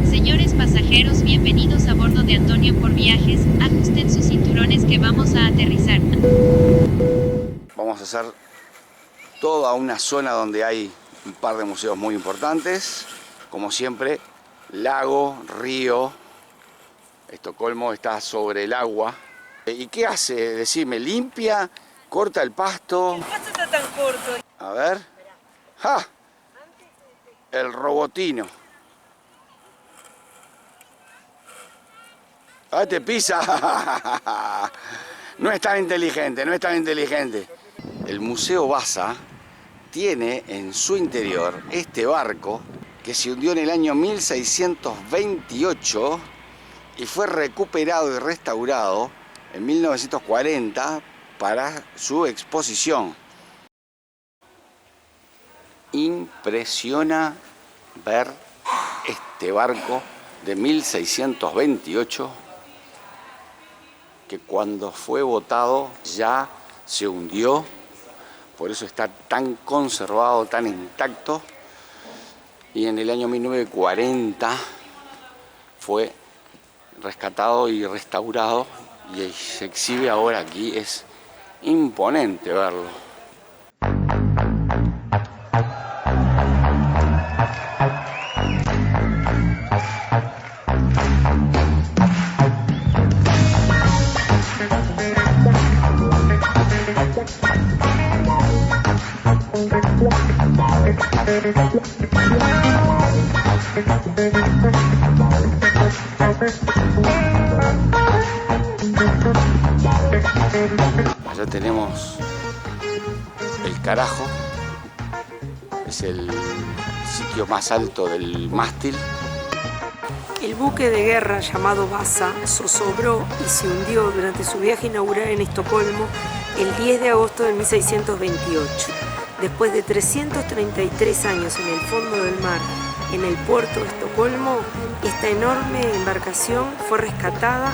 Señores pasajeros, bienvenidos a bordo de Antonio por Viajes. Ajusten sus cinturones que vamos a aterrizar. Vamos a hacer toda una zona donde hay un par de museos muy importantes. Como siempre, lago, río. Estocolmo está sobre el agua. ¿Y qué hace? Decime, limpia, corta el pasto. El pasto está tan corto. A ver. ¡Ja! El robotino. ¡Ah, te pisa! No es tan inteligente, no es tan inteligente. El Museo Vasa tiene en su interior este barco que se hundió en el año 1628 y fue recuperado y restaurado en 1940 para su exposición. Impresiona ver este barco de 1628 que cuando fue botado ya se hundió, por eso está tan conservado, tan intacto, y en el año 1940 fue rescatado y restaurado y se exhibe ahora aquí. Es imponente verlo. Allá tenemos el Carajo, es el sitio más alto del mástil. El buque de guerra llamado Vasa zozobró y se hundió durante su viaje inaugural en Estocolmo el 10 de agosto de 1628. Después de 333 años en el fondo del mar, en el puerto de Estocolmo, esta enorme embarcación fue rescatada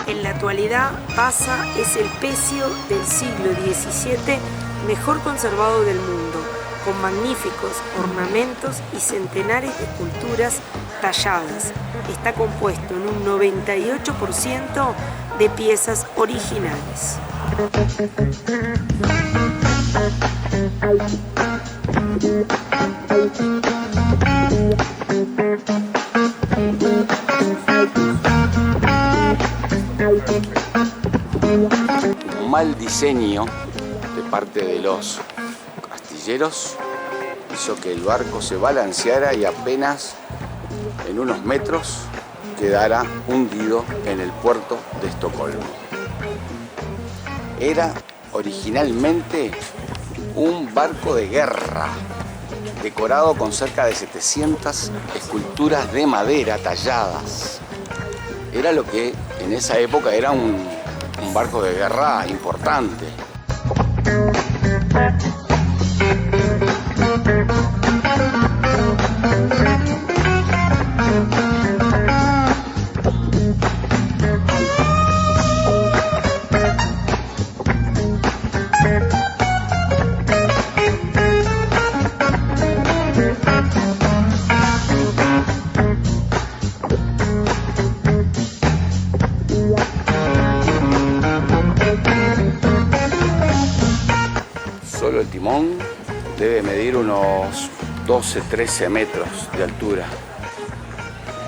en la actualidad. Vasa es el pecio del siglo XVII mejor conservado del mundo, con magníficos ornamentos y centenares de esculturas talladas. Está compuesto en un 98% de piezas originales. Un mal diseño de parte de los astilleros hizo que el barco se balanceara y apenas en unos metros quedara hundido en el puerto de Estocolmo. Era originalmente un barco de guerra, decorado con cerca de 700 esculturas de madera talladas. Era lo que en esa época era un barco de guerra importante. Solo el timón debe medir unos 12-13 metros de altura.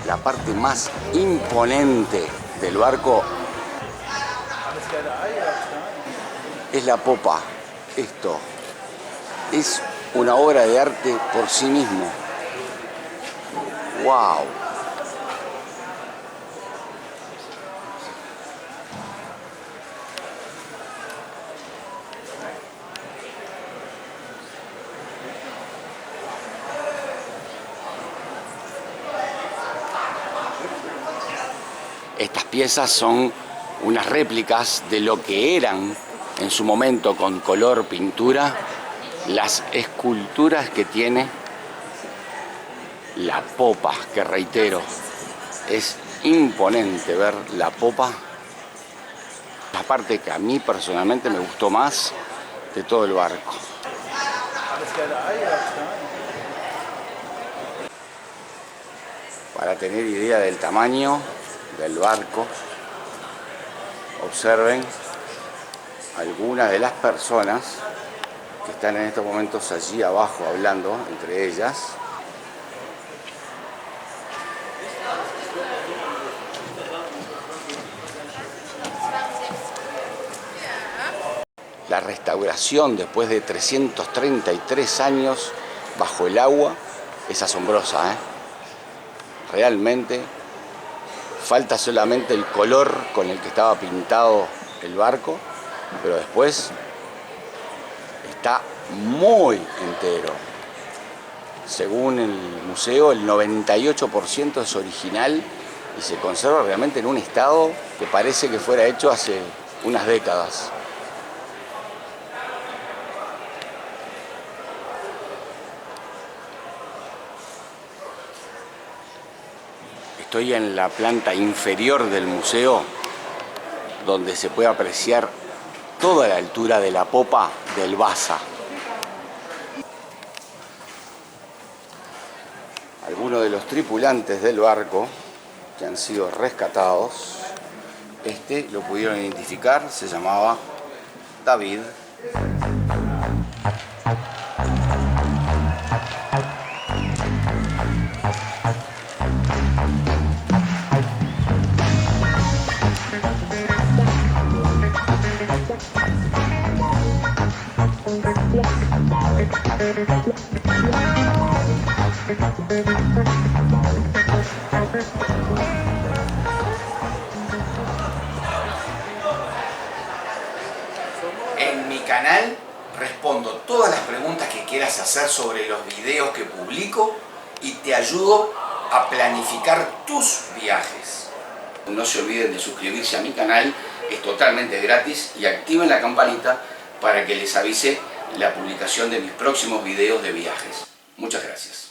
La parte más imponente del barco es la popa. Esto es una obra de arte por sí mismo. ¡Wow! Estas piezas son unas réplicas de lo que eran en su momento con color pintura las esculturas que tiene la popa, que reitero, es imponente ver la popa. La parte que a mí personalmente me gustó más de todo el barco. Para tener idea del tamaño del barco, observen algunas de las personas que están en estos momentos allí abajo hablando entre ellas. La restauración después de 333 años bajo el agua es asombrosa, ¿eh? Realmente falta solamente el color con el que estaba pintado el barco, pero después está muy entero. Según el museo, el 98% es original y se conserva realmente en un estado que parece que fuera hecho hace unas décadas. Estoy en la planta inferior del museo, donde se puede apreciar toda la altura de la popa del Vasa. Algunos de los tripulantes del barco que han sido rescatados, lo pudieron identificar, se llamaba David. En mi canal respondo todas las preguntas que quieras hacer sobre los videos que publico y te ayudo a planificar tus viajes. No se olviden de suscribirse a mi canal, es totalmente gratis, y activen la campanita para que les avise la publicación de mis próximos videos de viajes. Muchas gracias.